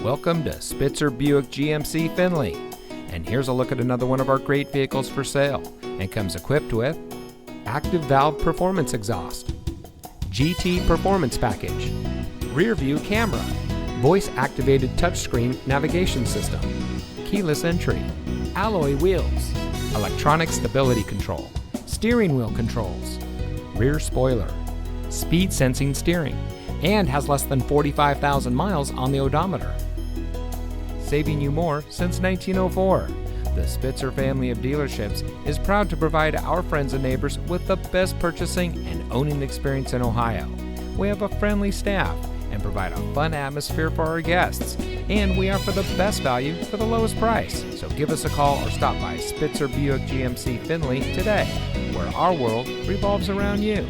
Welcome to Spitzer Buick GMC Findlay. And here's a look at another one of our great vehicles for sale, and comes equipped with active valve performance exhaust, GT performance package, rear view camera, voice activated touchscreen navigation system, keyless entry, alloy wheels, electronic stability control, steering wheel controls, rear spoiler, speed sensing steering, and has less than 45,000 miles on the odometer. Saving you more since 1904. The Spitzer family of dealerships is proud to provide our friends and neighbors with the best purchasing and owning experience in Ohio. We have a friendly staff and provide a fun atmosphere for our guests, and we offer the best value for the lowest price. So give us a call or stop by Spitzer Buick GMC Findlay today, where our world revolves around you.